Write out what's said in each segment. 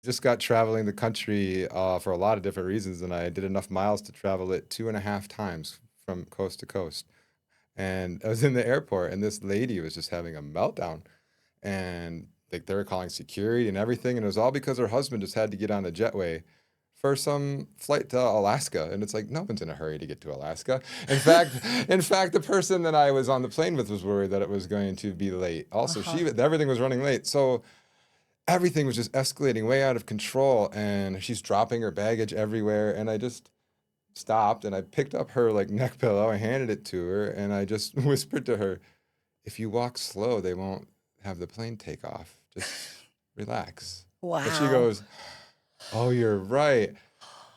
just got traveling the country for a lot of different reasons, and I did enough miles to travel it 2.5 times from coast to coast. And I was in the airport, and this lady was just having a meltdown, and like they were calling security and everything, and it was all because her husband just had to get on a jetway for some flight to Alaska, and it's like no one's in a hurry to get to Alaska. In fact, the person that I was on the plane with was worried that it was going to be late. Also, everything was running late, so everything was just escalating way out of control, and she's dropping her baggage everywhere, and I just stopped and I picked up her like neck pillow, I handed it to her, and I just whispered to her, if you walk slow, they won't have the plane take off. Just relax. And she Wow. goes, oh, you're right.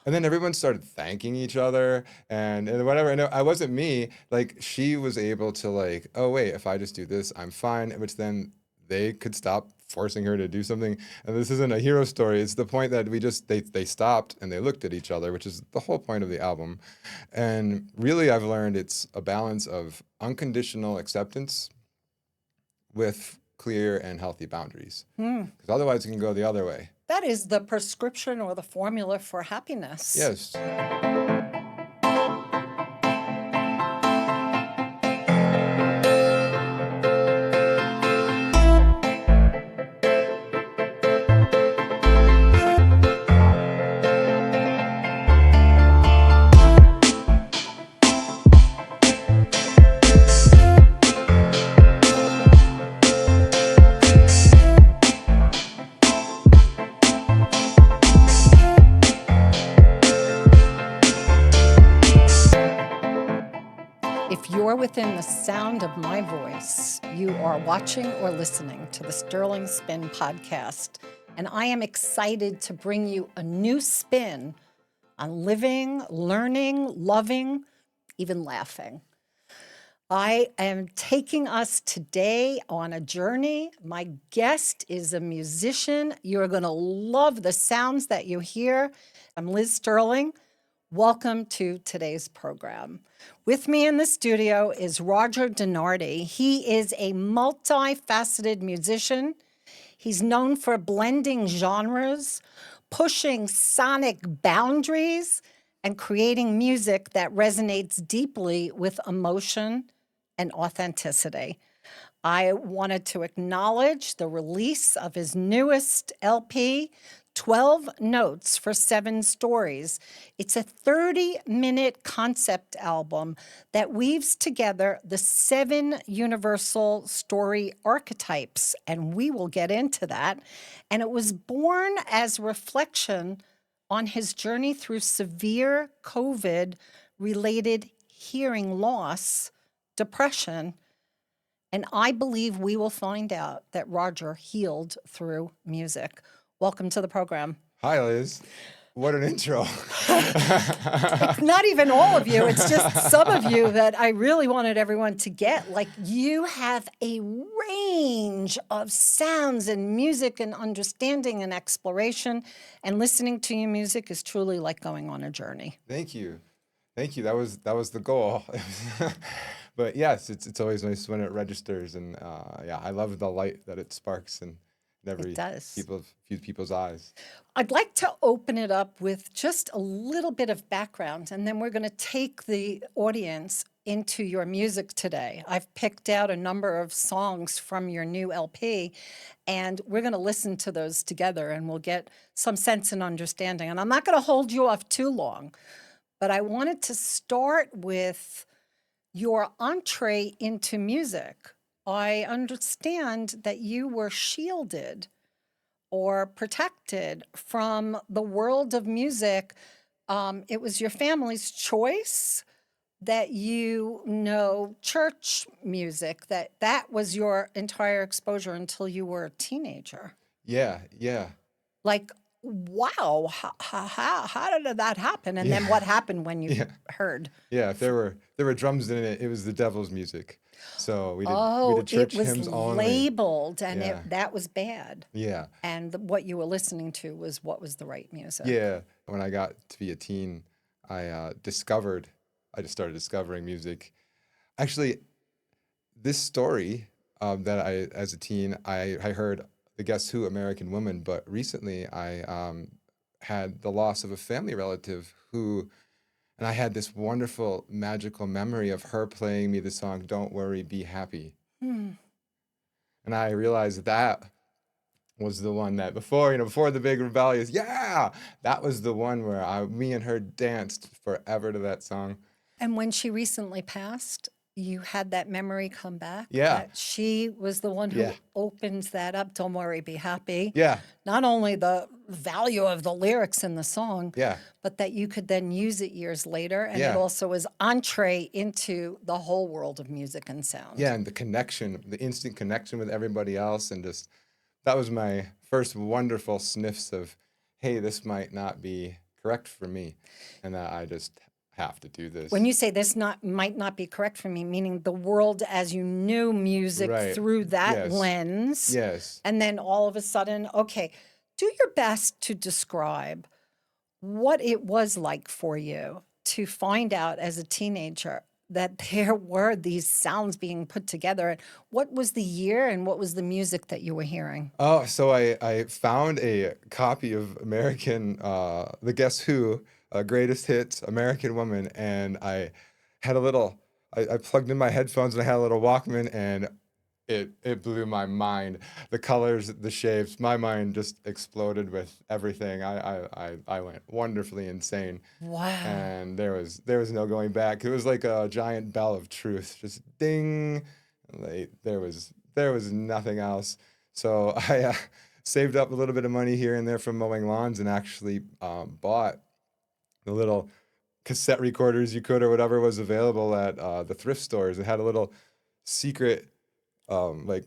And then everyone started thanking each other and whatever. And I wasn't me. Like she was able to like, oh wait, if I just do this, I'm fine. Which then they could stop forcing her to do something. And this isn't a hero story. It's the point that they stopped and they looked at each other, which is the whole point of the album. And really, I've learned it's a balance of unconditional acceptance with clear and healthy boundaries. Because otherwise, it can go the other way. That is the prescription or the formula for happiness. Yes. If you're within the sound of my voice, you are watching or listening to the Sterling Spin podcast, and I am excited to bring you a new spin on living, learning, loving, even laughing. I am taking us today on a journey. My guest is a musician. You're going to love the sounds that you hear. I'm Liz Sterling. Welcome to today's program. With me in the studio is Roger Dinardi. He is a multifaceted musician. He's known for blending genres, pushing sonic boundaries, and creating music that resonates deeply with emotion and authenticity. I wanted to acknowledge the release of his newest LP, 12 Notes for 7 Stories. It's a 30-minute concept album that weaves together the 7 universal story archetypes, and we will get into that. And it was born as reflection on his journey through severe COVID-related hearing loss, depression, and I believe we will find out that Roger healed through music. Welcome to the program. Hi, Liz. What an intro. It's not even all of you. It's just some of you that I really wanted everyone to get. Like, you have a range of sounds and music and understanding and exploration. And listening to your music is truly like going on a journey. Thank you. Thank you. That was the goal. But yes, it's always nice when it registers. And yeah, I love the light that it sparks in every It does. few people's eyes. I'd like to open it up with just a little bit of background, and then we're going to take the audience into your music today. I've picked out a number of songs from your new LP, and we're going to listen to those together, and we'll get some sense and understanding. And I'm not going to hold you off too long, but I wanted to start with your entree into music. I understand that you were shielded or protected from the world of music. It was your family's choice that you know church music, that was your entire exposure until you were a teenager. Yeah. Like, wow, how did that happen? And then what happened when you heard? Yeah, if there were drums in it, it was the devil's music. So we did church it was hymns only. labeled, and Yeah. that was bad. Yeah. And what you were listening to was what was the right music. Yeah. When I got to be a teen, I just started discovering music. Actually, this story that as a teen, I heard the Guess Who American Woman, but recently I had the loss of a family relative who, and I had this wonderful magical memory of her playing me the song "Don't Worry, Be Happy," Hmm. and I realized that was the one that before the big rebellious, yeah, that was the one where me and her danced forever to that song. And when she recently passed, you had that memory come back Yeah, that she was the one yeah, who opens that up. Don't worry, be happy. yeah, Not only the value of the lyrics in the song, yeah, but that you could then use it years later. And it yeah, also was entree into the whole world of music and sound. yeah, and the connection, the instant connection with everybody else, and just that was my first wonderful sniffs of, hey, this might not be correct for me, and that I just have to do When this. you say this not might not be correct for me, meaning the world as you knew music Right. through that Yes. lens, Yes. and then all of a sudden, okay, do your best to describe what it was like for you to find out as a teenager that there were these sounds being put together. What was the year and what was the music that you were hearing? Oh, so I found a copy of the Guess Who, Greatest Hits, American Woman, and I had I plugged in my headphones and I had a little Walkman, and it blew my mind. The colors, the shapes, my mind just exploded with everything. I went wonderfully insane, Wow. and there was no going back. It was like a giant bell of truth, just ding. Like there was nothing else. So I saved up a little bit of money here and there from mowing lawns, and actually bought the little cassette recorders you could or whatever was available at the thrift stores. It had a little secret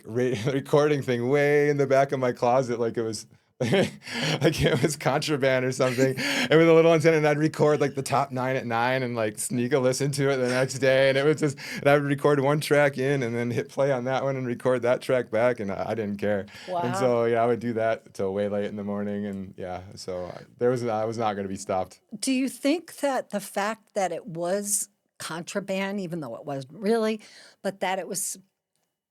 recording thing way in the back of my closet, like it was like it was contraband or something, and with a little antenna, and I'd record like the top 9 at 9 and like sneak a listen to it the next day, and it was just, and I would record one track in and then hit play on that one and record that track back, and I didn't care. And Wow. so yeah, I would do that till way late in the morning, and yeah, so I was not going to be stopped. Do you think that the fact that it was contraband, even though it wasn't really, but that it was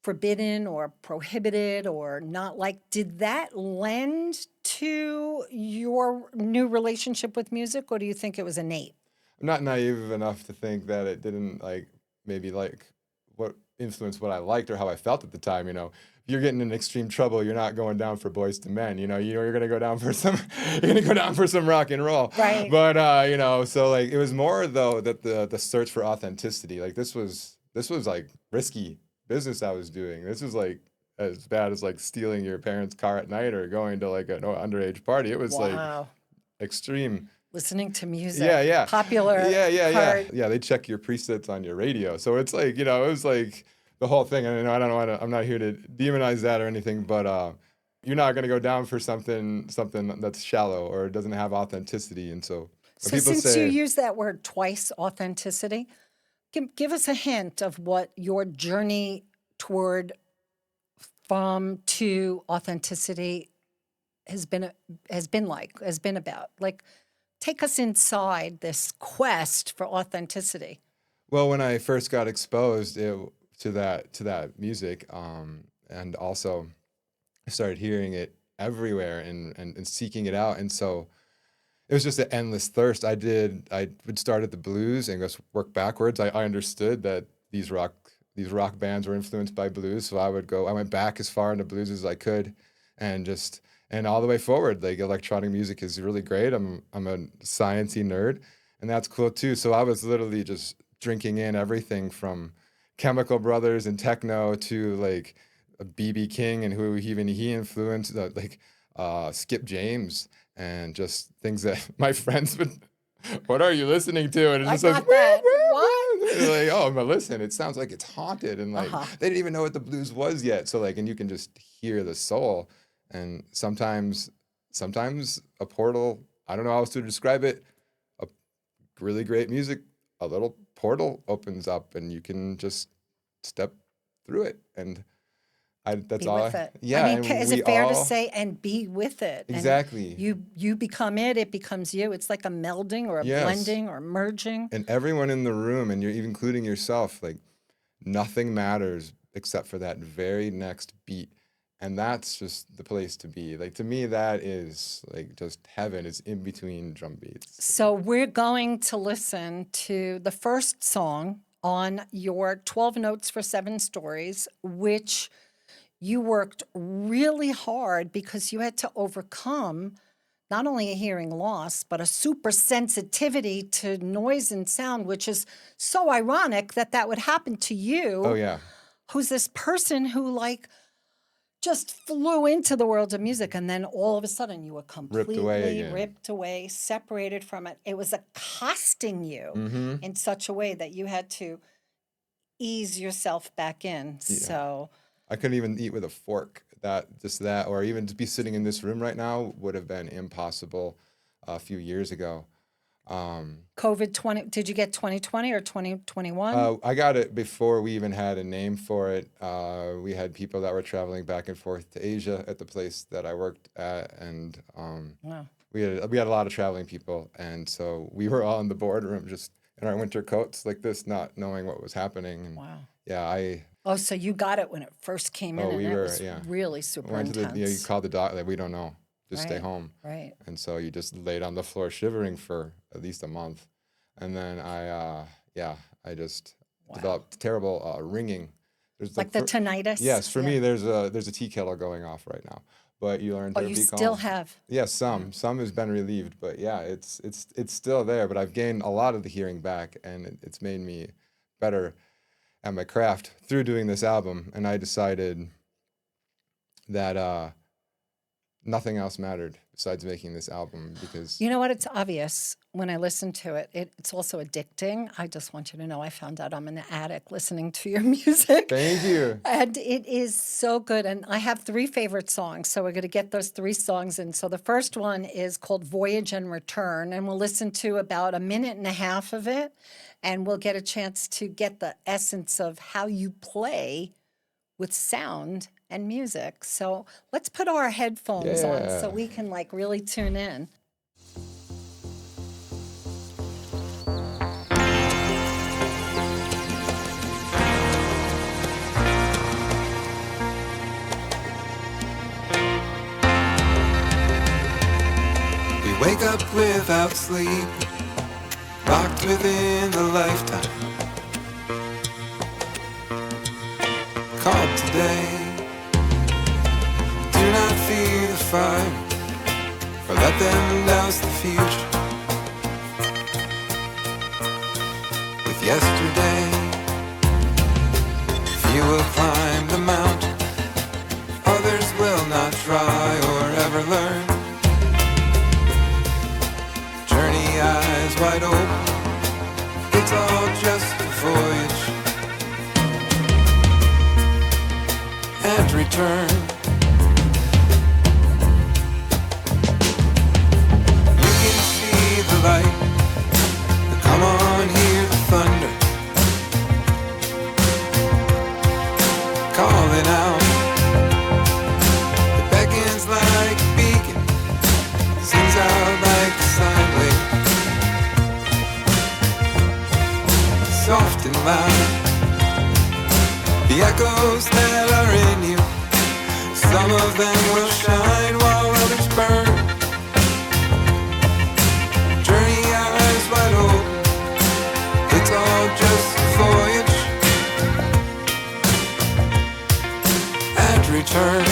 forbidden or prohibited or not like, did that lend to your new relationship with music, or do you think it was innate? I'm not naive enough to think that it didn't maybe what influenced what I liked or how I felt at the time. If you're getting in extreme trouble, you're not going down for Boys to Men. You're gonna go down for some you're gonna go down for some rock and roll. Right. But so like it was more though that the search for authenticity. Like this was like risky business I was doing. This was like as bad as like stealing your parents' car at night or going to like an underage party. It was like Wow. extreme. Listening to music, Yeah, yeah. popular Yeah, yeah, yeah. part. Yeah, they check your presets on your radio. So it's like, it was like the whole thing. And I don't know, I'm not here to demonize that or anything, but you're not going to go down for something that's shallow or doesn't have authenticity. And so when So people since you say, use that word twice, authenticity, give us a hint of what your journey toward from to authenticity has been about. Like, take us inside this quest for authenticity. well, when I first got exposed to that music, and also I started hearing it everywhere and seeking it out. And so it was just an endless thirst. I would start at the blues and just work backwards. I understood that these rock bands were influenced by blues, so I went back as far into blues as I could, and all the way forward. Like electronic music is really great. I'm a sciencey nerd, and that's cool too. So I was literally just drinking in everything from Chemical Brothers and techno to like BB King and who even he influenced, Skip James, and just things that my friends would. What are you listening to? And it's I just like, got that. What? they're like, oh, but listen, it sounds like it's haunted, and like Uh-huh. they didn't even know what the blues was yet. So like, and you can just hear the soul, and sometimes a portal. I don't know how else to describe it. A really great music, a little portal opens up, and you can just step through it, and that's Be all. with it. I Yeah, mean, and is we it fair to all say and be with it? And exactly. you become it, it becomes you. It's like a melding or a Yes, blending or merging. and everyone in the room, and you're even including yourself, like nothing matters except for that very next beat, And that's just the place to be. Like, to me, that is like just heaven is in between drum beats. So we're going to listen to the first song on your 12 Notes for Seven Stories, which you worked really hard because you had to overcome not only a hearing loss, but a super sensitivity to noise and sound, which is so ironic that that would happen to Oh you, yeah. who's this person who like just flew into the world of music, and then all of a sudden you were Ripped away completely again. ripped away, separated from it. It was accosting you Mm-hmm. in such a way that you had to ease yourself back in. Yeah. So I couldn't even eat with a fork. That, or even to be sitting in this room right now would have been impossible a few years ago. COVID 20, did you get 2020 or 2021? I got it before we even had a name for it. We had people that were traveling back and forth to Asia at the place that I worked at, and Wow. we had a lot of traveling people, and so we were all in the boardroom just in our winter coats like this, not knowing what was happening. And Wow. yeah, Oh, so you got it when it first came in, and we it were, was yeah. really super Went to the, you intense. called the doc, like, we don't know, just stay Right, home. right. And so you just laid on the floor shivering for at least a month. And then I just Wow. developed terrible ringing. There's Like the tinnitus? yes, for Yeah. me, there's a tea kettle going off right now. But you learn Oh, to you be still calm. have. Yes, some has been relieved, but yeah, it's still there. But I've gained a lot of the hearing back, and it's made me better at my craft through doing this album. And I decided that nothing else mattered besides making this album because You know what? It's obvious when I listen to it. It's also addicting. I just want you to know I found out I'm an addict listening to your music. thank you. And it is so good. And I have three favorite songs. So we're going to get those three songs in. So the first one is called Voyage and Return. And we'll listen to about a minute and a half of it. And we'll get a chance to get the essence of how you play with sound and music. So let's put our headphones on so Yeah. we can like really tune in. We wake up without sleep, locked within the lifetime. Called today. Do not fear the fire, or let them douse the future with yesterday. Few will climb the mountain, others will not try or ever learn. Journey eyes wide open, it's all just a voyage and return. You can see the light, come on, hear the thunder calling out. It beckons like a beacon, sings out like a sign wave, soft and loud. The echoes that are in you, some of them will shine while others burn. Journey eyes wide open, it's all just a voyage and return.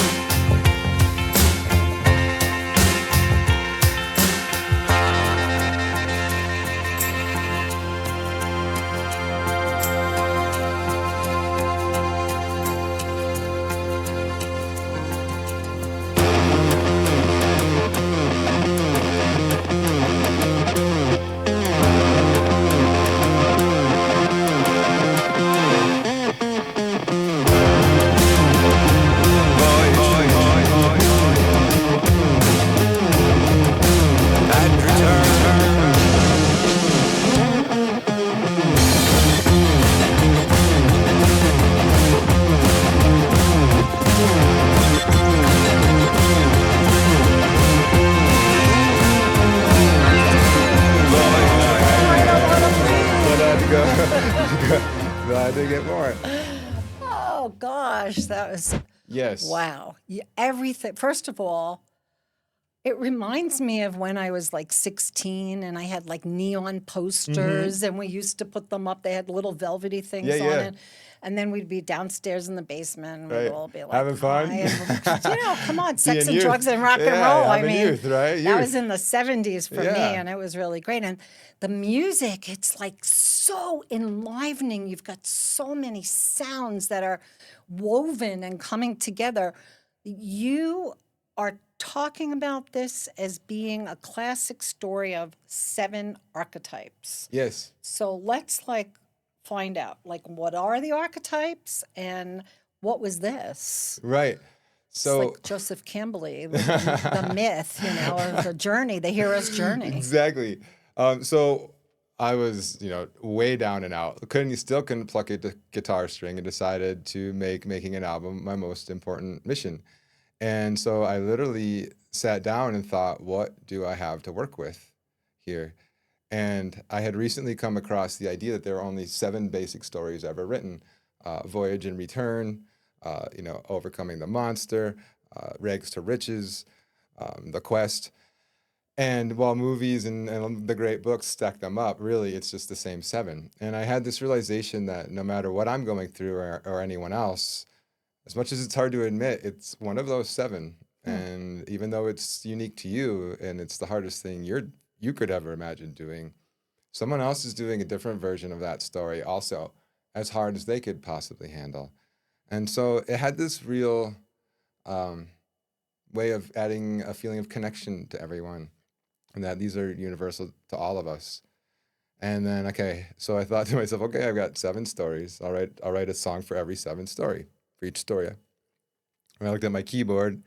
Glad to get more. Oh gosh, that was Yes. Wow. Everything. First of all, it reminds me of when I was like 16 and I had like neon Mm-hmm. posters and we used to put them up. They had little velvety Yeah, things on yeah. it. And then we'd be downstairs in the basement and we'd Right. all be like Having high. fun. And, come on, sex Being and drugs youth. and rock and Yeah, roll. I having mean, youth, right? that was Youth. in the 70s for me Yeah. and it was really great. And the music, it's like so enlivening. You've got so many sounds that are woven and coming together. You are talking about this as being a classic story of 7 archetypes. Yes. So let's like find out like what are the archetypes and what was this? Right. It's So like Joseph Campbell, the myth, or the journey, the hero's journey. exactly. So I was, way down and out. Still couldn't pluck a guitar string, and decided to make making an album my most important mission. And so I literally sat down and thought, what do I have to work with here? And I had recently come across the idea that there are only 7 basic stories ever written: Voyage and Return, Overcoming the Monster, Rags to Riches, The Quest. And while movies and the great books stack them up, really it's just the same 7. And I had this realization that no matter what I'm going through, or anyone else, as much as it's hard to admit, it's one of those 7. Hmm. And even though it's unique to you and it's the hardest thing you could ever imagine doing, someone else is doing a different version of that story also, as hard as they could possibly handle. And so it had this real um, way of adding a feeling of connection to everyone, and that these are universal to all of us. And then, okay, so I thought to myself, okay, I've got 7 stories. I'll write a song for every 7 story, for each story. And I looked at my keyboard,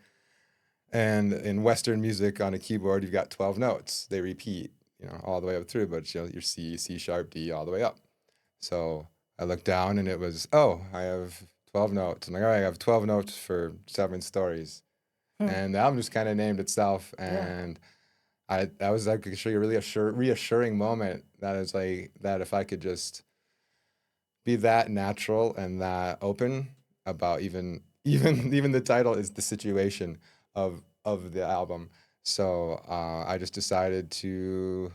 and in Western music, on a keyboard, you've got 12 notes. They repeat, all the way up through, but your C, C sharp, D, all the way up. So I looked down, and it was, oh, I have 12 notes. I'm like, all right, I have 12 notes for 7 stories. Hmm. And the album just kind of named itself, Yeah. and that was like actually a really reassuring moment. That is like that if I could just be that natural and that open about even the title is the situation of the album. So I just decided to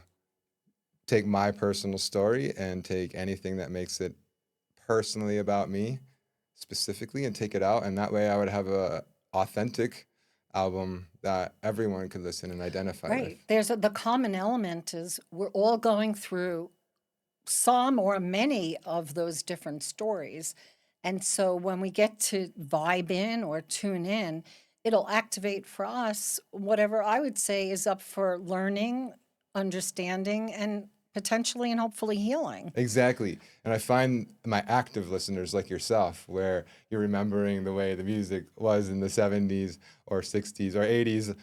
take my personal story and take anything that makes it personally about me specifically, and take it out, and that way I would have a authentic album that everyone could listen and identify with. Right. The common element is we're all going through some or many of those different stories. And so when we get to vibe in or tune in, it'll activate for us whatever I would say is up for learning, understanding, and potentially and hopefully healing. Exactly. And I find my active listeners like yourself, where you're remembering the way the music was in the 70s or 60s or 80s.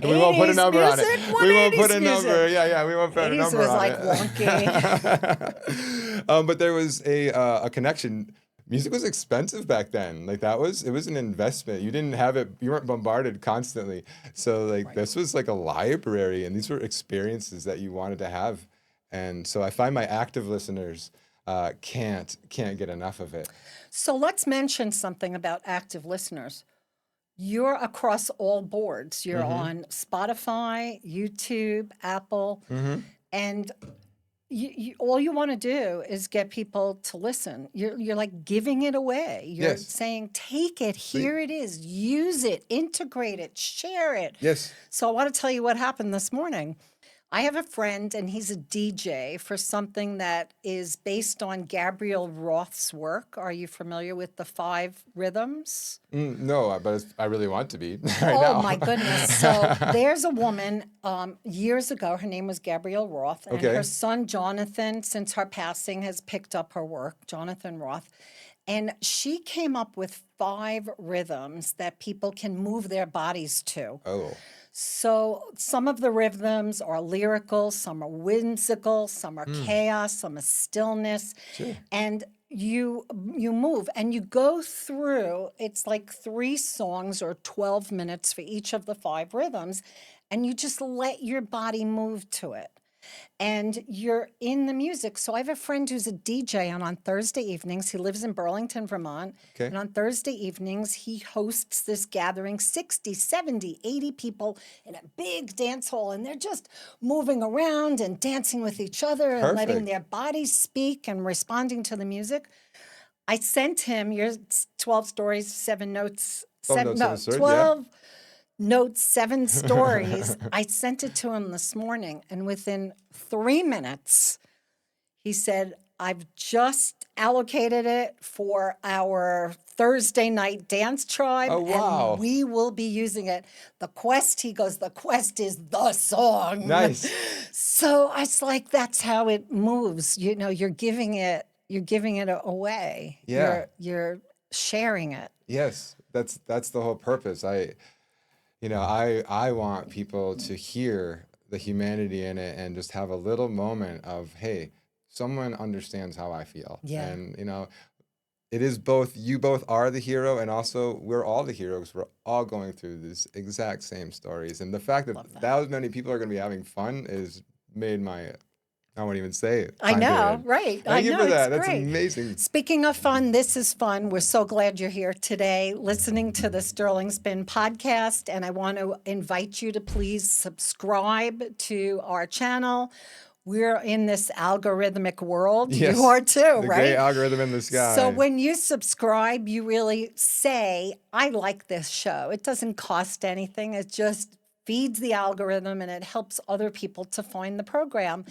We won't put a 80s number on it. music? What We won't put 80s a number. music? Yeah, we won't put a 80s number was on like it. wonky. But there was a connection. Music was expensive back then. Like it was an investment. You didn't have it. You weren't bombarded constantly. So Right. this was like a library, and these were experiences that you wanted to have. And so I find my active listeners can't get enough of it. So let's mention something about active listeners. You're across all boards. You're on Spotify, YouTube, Apple, and all you want to do is get people to listen. You're like giving it away. You're Yes. saying, take it, here it is, use it, integrate it, share it. Yes. So I want to tell you what happened this morning. I have a friend, and he's a DJ for something that is based on Gabriel Roth's work. Are you familiar with the 5 rhythms? No, but I really want to be right Oh now. my goodness. So there's a woman years ago, her name was Gabrielle Roth, and Okay. her son Jonathan, since her passing, has picked up her work, Jonathan Roth. And she came up with 5 rhythms that people can move their bodies to. Oh. So some of the rhythms are lyrical, some are whimsical, some are chaos, some are stillness. Sure. And you move and you go through, it's like 3 songs or 12 minutes for each of the 5 rhythms, and you just let your body move to it. and you're in the music. So I have a friend who's a DJ, and on Thursday evenings, he lives in Burlington, Vermont. Okay. And on Thursday evenings, he hosts this gathering, 60, 70, 80 people in a big dance hall. And they're just moving around and dancing with each other and letting Perfect. their bodies speak and responding to the music. I sent him your 12 stories, 7 notes, 12 seven, notes, 7 no, stories. Yeah. 12 notes, 7 stories. I sent it to him this morning, and within 3 minutes, he said, I've just allocated it for our Thursday night dance tribe, Oh, wow. and we will be using it. The quest, he goes, the quest is the song. Nice. So I was like, that's how it moves. You know, you're giving it away. Yeah. You're sharing it. Yes. That's the whole purpose. I want people to hear the humanity in it and just have a little moment of, hey, someone understands how I feel. Yeah. And, it is both, you both are the hero, and also we're all the heroes. We're all going through these exact same stories. And the fact that many people are going to be having fun is made my, I won't even say it. I know, right. Thank you for that. It's That's great. amazing. Speaking of fun, this is fun. We're so glad you're here today listening to the Sterling Spin podcast. And I want to invite you to please subscribe to our channel. We're in this algorithmic world. Yes, You are too, the right? great algorithm in the sky. So when you subscribe, you really say, I like this show. It doesn't cost anything. It just feeds the algorithm and it helps other people to find the program.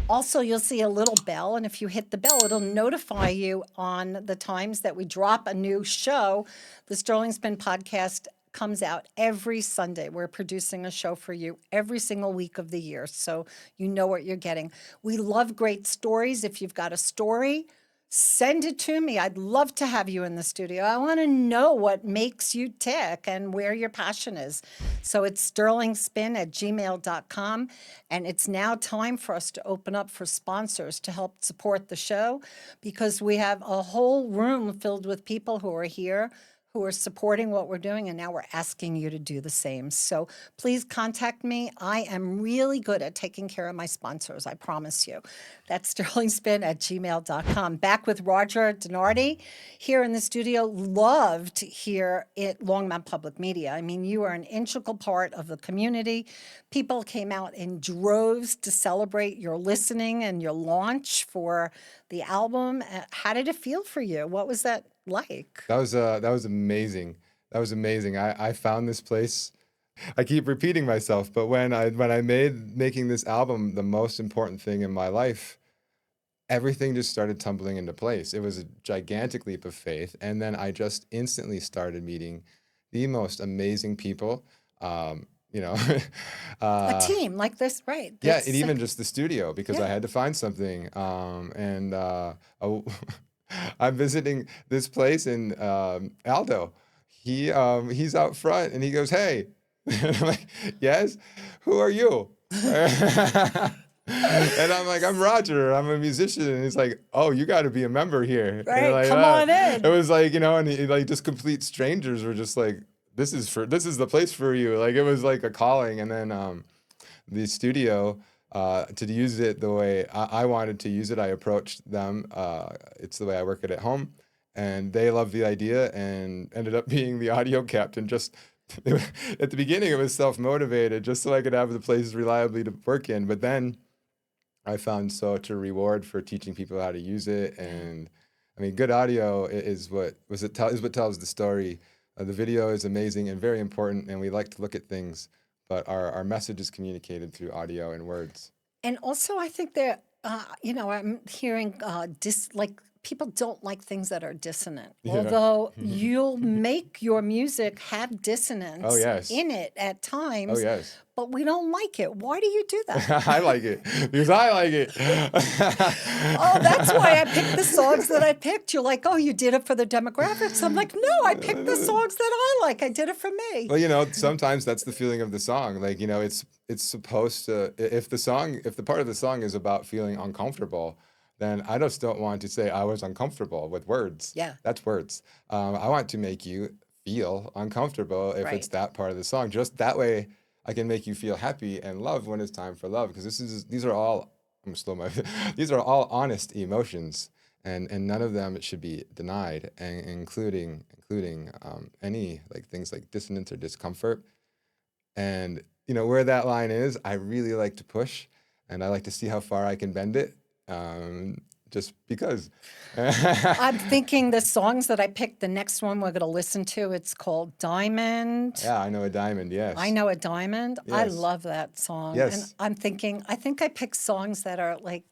Also, you'll see a little bell, and if you hit the bell, it'll notify you on the times that we drop a new show. The Sterling Spin podcast comes out every Sunday. We're producing a show for you every single week of the year, so you know what you're getting. We love great stories. If you've got a story, send it to me. I'd love to have you in the studio. I want to know what makes you tick and where your passion is. So it's sterlingspin@gmail.com. And it's now time for us to open up for sponsors to help support the show, because we have a whole room filled with people who are here who are supporting what we're doing, and now we're asking you to do the same. So please contact me. I am really good at taking care of my sponsors, I promise you. That's sterlingspin@gmail.com. Back with Roger Dinardi here in the studio. Loved here at Longmont Public Media. I mean, you are an integral part of the community. People came out in droves to celebrate your listening and your launch for the album. How did it feel for you? What was that like? That was amazing. That was amazing. I found this place. I keep repeating myself, but when I making this album the most important thing in my life, everything just started tumbling into place. It was a gigantic leap of faith, and then I just instantly started meeting the most amazing people. A team like this, right? Yeah, That's and even just the studio, because I Yeah. had to find something. I'm visiting this place in Aldo. He's out front and he goes, "Hey," and I'm like, "Yes, who are you?" And I'm like, "I'm Roger. I'm a musician." And he's like, "Oh, you got to be a member here." Right, And like come on in. It was like, and like just complete strangers were just like, this is the place for you. Like it was like a calling. And then the studio, to use it the way I wanted to use it, I approached them. It's the way I work it at home, and they loved the idea and ended up being the audio captain. Just at the beginning, it was self-motivated, just so I could have the place reliably to work in. But then I found such a reward for teaching people how to use it. And I mean, good audio is what tells the story. The video is amazing and very important, and we like to look at things, but our message is communicated through audio and words. And also, I think that, I'm hearing like people don't like things that are dissonant. Yeah. Although you'll make your music have dissonance Oh, yes. in it at times, Oh, yes. but we don't like it. Why do you do that? I like it because I like it. Oh, that's why I picked the songs that I picked. You're like, oh, you did it for the demographics. I'm like, no, I picked the songs that I like. I did it for me. Well, sometimes that's the feeling of the song. Like, it's supposed to, if the part of the song is about feeling uncomfortable, then I just don't want to say I was uncomfortable with words. Yeah. That's words. I want to make you feel uncomfortable if Right. it's that part of the song. Just that way, I can make you feel happy and love when it's time for love. Because these are all, I'm gonna slow my, these are all honest emotions, and none of them should be denied, and including any like things like dissonance or discomfort. And where that line is, I really like to push, and I like to see how far I can bend it. Just because. I'm thinking the songs that I picked, the next one we're going to listen to, it's called Diamond. Yeah, I know a diamond. Yes. I Know a Diamond. I Yes. love that song. Yes. And I'm thinking, I think I picked songs that are like,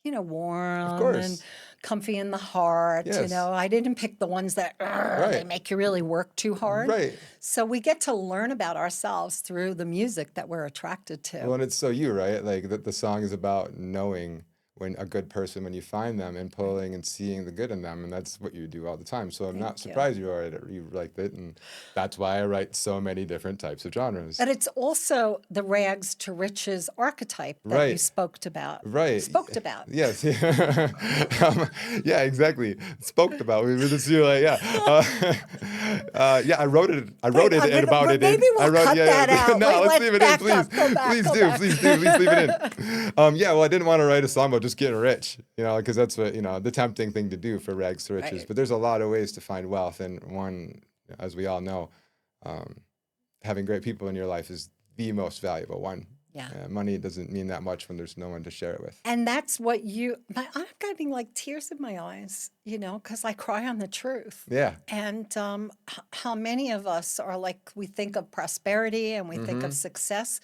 warm course. and comfy in the heart. Yes. I didn't pick the ones that they Right. make you really work too hard. Right. So we get to learn about ourselves through the music that we're attracted to. Well, and it's so you, right? Like the song is about knowing when a good person, when you find them, and pulling and seeing the good in them, and that's what you do all the time. So I'm not Thank you. surprised you liked it, and that's why I write so many different types of genres. But it's also the rags to riches archetype that you Right. spoke about. Right. Spoke about. Yes. Yeah, exactly. Spoke about. We were just like, yeah. Yeah, I wrote it. I wrote I'm it gonna- about well, it. maybe we'll cut that out. No, Wait, let's leave it in, back please. up. Go back, Please go do. back. Please do. Please leave it in. Yeah, well, I didn't want to write a song about just getting rich, because that's what, the tempting thing to do for rags to riches. Right. But there's a lot of ways to find wealth. And one, as we all know, having great people in your life is the most valuable one. Yeah. Money doesn't mean that much when there's no one to share it with. And that's what I'm getting like tears in my eyes, because I cry on the truth. Yeah. And how many of us are like, we think of prosperity and we think of success,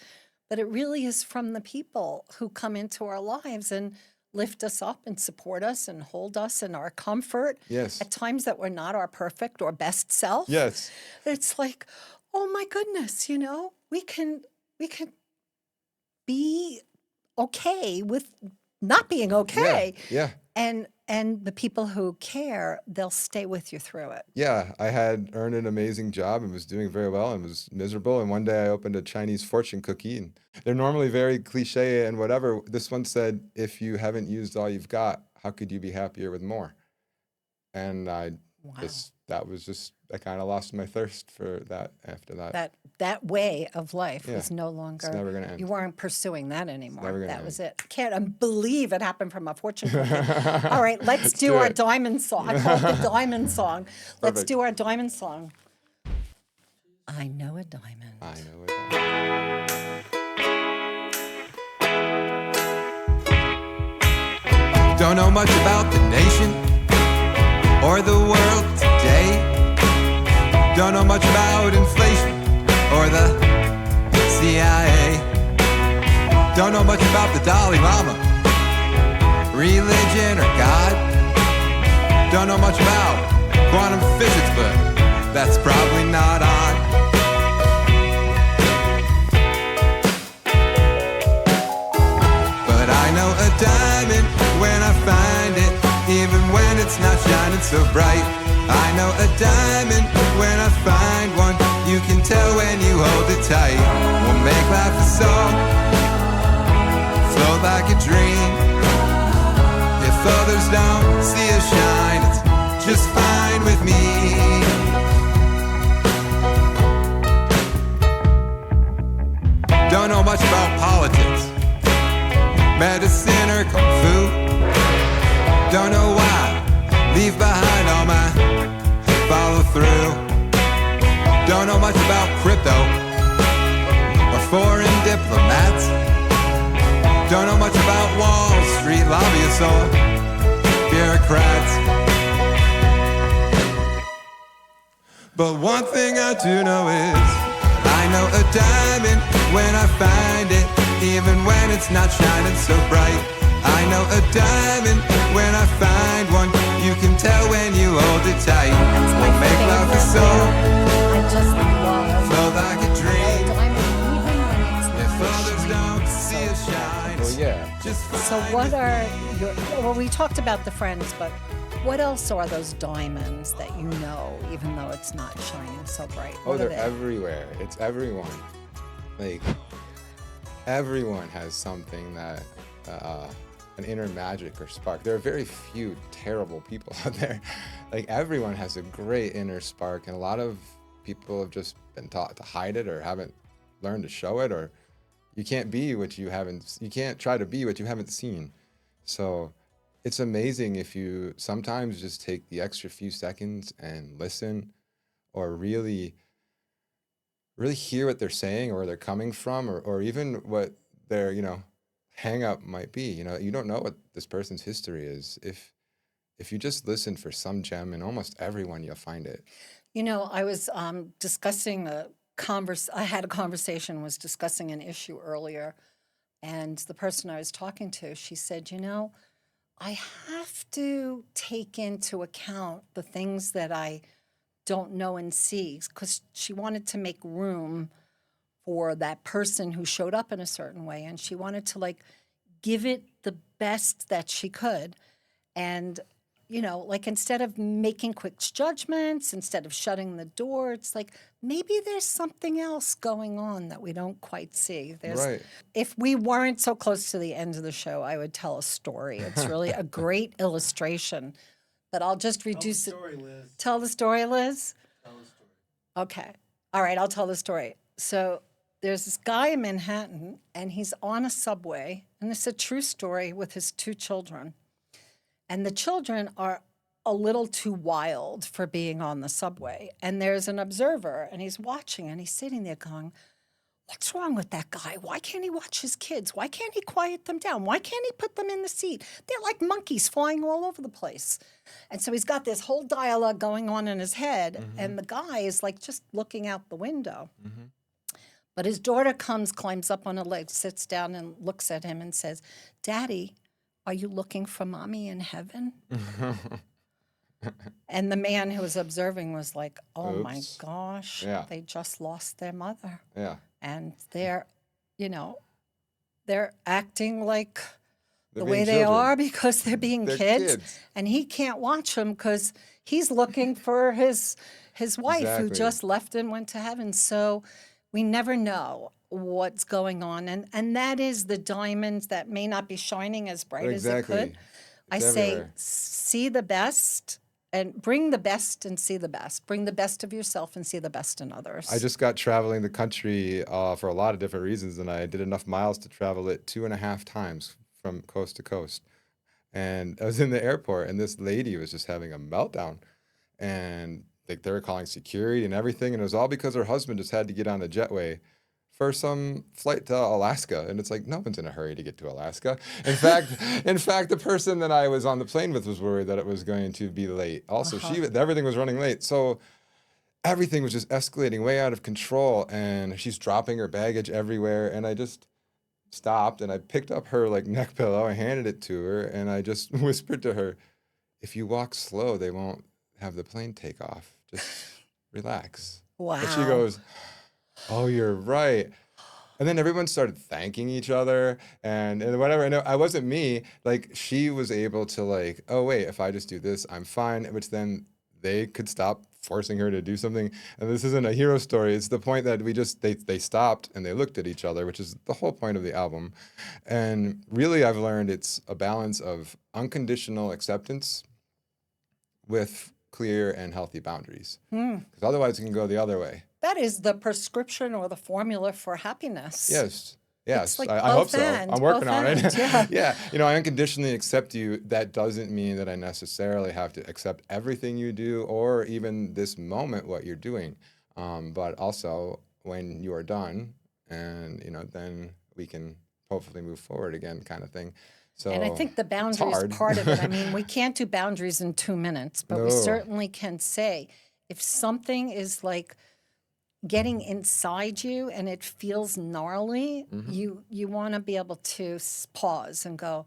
but it really is from the people who come into our lives and lift us up and support us and hold us in our comfort. Yes. At times that we're not our perfect or best self. Yes. It's like, oh my goodness, we can be okay with not being okay. Yeah. And the people who care, they'll stay with you through it. Yeah. I had earned an amazing job and was doing very well and was miserable. And one day I opened a Chinese fortune cookie, and they're normally very cliche and whatever. This one said, if you haven't used all you've got, how could you be happier with more? And I kind of lost my thirst for that after that. That way of life Yeah. was no longer. It's never gonna end. You weren't pursuing that anymore. never gonna That was end. it. Can't believe it happened from a fortune cookie. All right, let's do do our it. diamond song. I call it the diamond song. Let's Perfect. do our diamond song. I know a diamond. I know it. Don't know much about the nation or the world today. Don't know much about inflation or the CIA. Don't know much about the Dalai Lama, religion or God. Don't know much about quantum physics, but that's probably not odd. But I know a diamond when I find it, even when it's not shining so bright. I know a diamond when I find one. You can tell when you hold it tight. We'll make life a song, flow like a dream. If others don't see us shine, it's just fine with me. Don't know much about politics, medicine or kung fu. Don't know why, leave behind all my follow through. Don't know much about crypto or foreign diplomats. Don't know much about Wall Street lobbyists or bureaucrats. But one thing I do know is I know a diamond when I find it, even when it's not shining so bright. I know a diamond when I find one. You can tell when you hold it tight. We'll make love a song, I just love flow like a a dream. diamond, even when it's If not others shining don't so see us shine, Well, it's yeah. just So fine what with are me. your, well, we talked about the friends, but what else are those diamonds that you know, even though it's not shining so bright? Oh, What are they're they? everywhere. It's everyone. Like, everyone has something that, an inner magic or spark. There are very few terrible people out there. Like, everyone has a great inner spark, and a lot of people have just been taught to hide it or haven't learn to show it, or you can't be what you haven't, you can't try to be what you haven't seen. So it's amazing if you sometimes just take the extra few seconds and listen, or really hear what they're saying, or where they're coming from, or even what their, hang up might be. You don't know what this person's history is. If you just listen for some gem, in almost everyone you'll find it. I was discussing I had a conversation, was discussing an issue earlier, and the person I was talking to, she said, I have to take into account the things that I don't know and see, because she wanted to make room for that person who showed up in a certain way, and she wanted to give it the best that she could. And instead of making quick judgments, instead of shutting the door, it's maybe there's something else going on that we don't quite see. Right. If we weren't so close to the end of the show, I would tell a story. It's really a great illustration, but I'll just reduce it. Tell the story, Liz. Tell the story. Okay. All right, I'll tell the story. So there's this guy in Manhattan, and he's on a subway, and it's a true story, with his 2 children. And the children are a little too wild for being on the subway. And there's an observer, and he's watching, and he's sitting there going, what's wrong with that guy? Why can't he watch his kids? Why can't he quiet them down? Why can't he put them in the seat? They're like monkeys flying all over the place. And so he's got this whole dialogue going on in his head, and the guy is just looking out the window. But his daughter climbs up on a leg, sits down and looks at him and says, Daddy, are you looking for mommy in heaven? And the man who was observing was like, oh, my Oops. gosh, Yeah. they just lost their mother. Yeah. And they're acting like They're the way being they children. are because they're being They're kids. kids. And he can't watch them because he's looking for his wife who Exactly. just left and went to heaven. So we never know what's going on. And that is the diamond that may not be shining as bright as it Exactly. could. I It's say, everywhere. see the best and bring the best and see the best. Bring the best of yourself and see the best in others. I just got traveling the country for a lot of different reasons, and I did enough miles to travel it 2.5 times from coast to coast. And I was in the airport, and this lady was just having a meltdown, and they were calling security and everything, and it was all because her husband just had to get on a jetway for some flight to Alaska, and it's no one's in a hurry to get to Alaska. In fact, the person that I was on the plane with was worried that it was going to be late. Also, everything was running late, so everything was just escalating way out of control, and she's dropping her baggage everywhere. And I just stopped, and I picked up her neck pillow, I handed it to her, and I just whispered to her, "If you walk slow, they won't have the plane take off. Just relax." Wow. And she goes, "Oh, you're right." And then everyone started thanking each other and whatever. And it wasn't me. She was able to oh, wait, if I just do this, I'm fine. Which then they could stop forcing her to do something. And this isn't a hero story. It's the point that they stopped and they looked at each other, which is the whole point of the album. And really, I've learned it's a balance of unconditional acceptance with clear and healthy boundaries. Because otherwise, it can go the other way. That is the prescription or the formula for happiness. Yes. It's I hope so. and, I'm working on it. both and, yeah. Yeah. I unconditionally accept you. That doesn't mean that I necessarily have to accept everything you do or even this moment, what you're doing. But also when you are done and, then we can hopefully move forward again kind of thing. So And I think the boundary is hard. part of it. I mean, we can't do boundaries in 2 minutes, but we No. certainly can say if something is getting inside you and it feels gnarly, you want to be able to pause and go,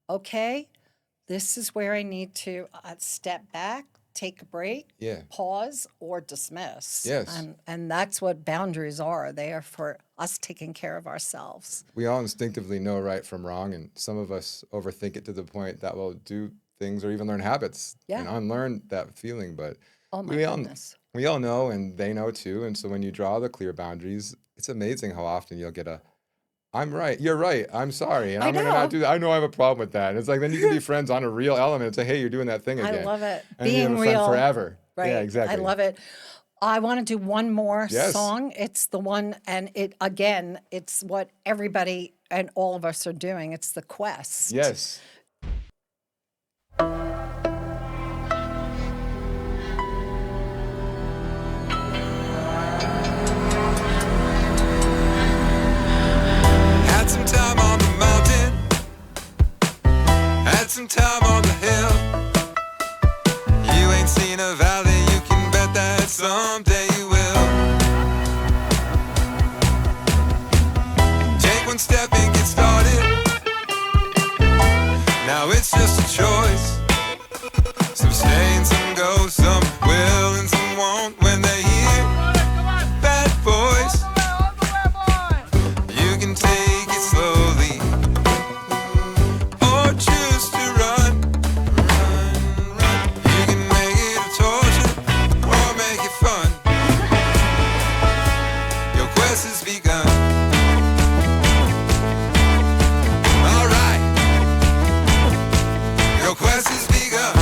okay, this is where I need to step back, take a break, Yeah. pause, or dismiss. Yes. And that's what boundaries are. They are for us taking care of ourselves. We all instinctively know right from wrong, and some of us overthink it to the point that we'll do things or even learn habits and unlearn that feeling. But Oh, my we goodness. we all know, and they know too. And so when you draw the clear boundaries, it's amazing how often you'll get "I'm right, you're right, I'm sorry, and I I'm going to know. not do that. I know I have a problem with that." And it's then you can be friends on a real element and say, "Hey, you're doing that thing I again." love it. And you have Being a friend real. forever. Right. Yeah, exactly. I love it. I want to do one more Yes. song. It's the one, and it's what everybody and all of us are doing. It's the quest. Yes. Had some time on the mountain, had some time on the hill. You ain't seen a valley, you can bet that someday you will. Take one step and get started. Now it's just a choice. Some stay and some go, some will and some won't when they hear that voice. You can take it slowly or choose to run. You can make it a torture or make it fun. Your quest has begun. Alright, your quest has begun.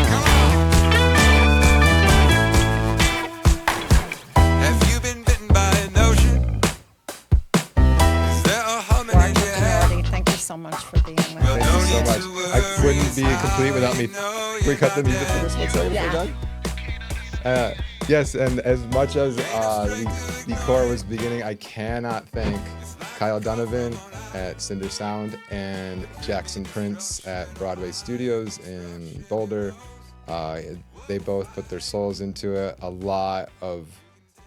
Come on. Have you been bitten by an ocean? Is there a humming in Roger your head? Dinardi, thank you so much for being with Well, us. Thank you don't so need much. to I worry, wouldn't be I complete without me. know Can we cut the you're music for this one second before we're Yeah. done? Yes, and as much as the core was beginning, I cannot thank Kyle Donovan at Cinder Sound and Jackson Prince at Broadway Studios in Boulder. They both put their souls into it. A lot of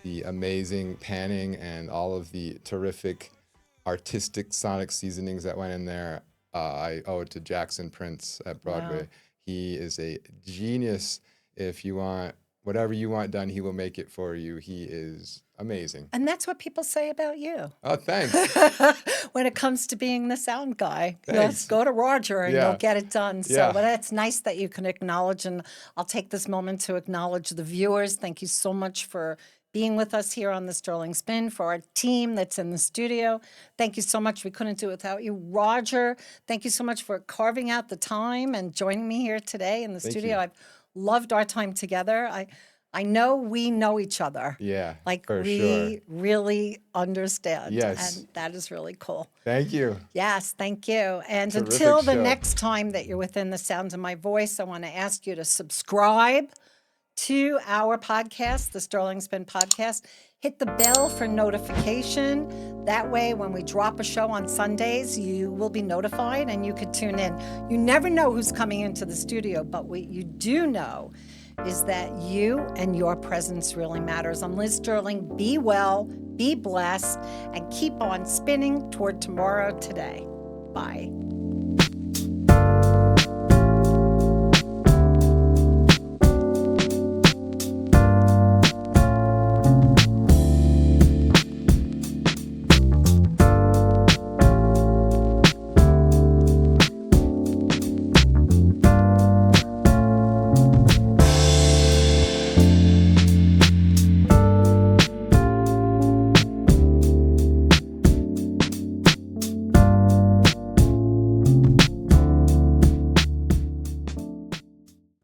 the amazing panning and all of the terrific artistic sonic seasonings that went in there, I owe it to Jackson Prince at Broadway. Wow. He is a genius. If you want whatever you want done, he will make it for you. He is amazing. And that's what people say about you. Oh, thanks. When it comes to being the sound guy, Thanks. just go to Roger and Yeah. you'll get it done. So, Yeah. but it's nice that you can acknowledge, and I'll take this moment to acknowledge the viewers. Thank you so much for being with us here on the Sterling Spin, for our team that's in the studio. Thank you so much. We couldn't do it without you. Roger, thank you so much for carving out the time and joining me here today in the Thank studio. you. I've loved our time together. I know we know each other. Yeah, Like for we sure. really understand. Yes. And that is really cool. Thank you. Yes, thank you. And Terrific until the show. next time that you're within the sounds of my voice, I want to ask you to subscribe to our podcast, the Sterling Spin Podcast. Hit the bell for notification. That way, when we drop a show on Sundays, you will be notified and you could tune in. You never know who's coming into the studio, but what you do know is that you and your presence really matters. I'm Liz Sterling. Be well, be blessed, and keep on spinning toward tomorrow today. Bye.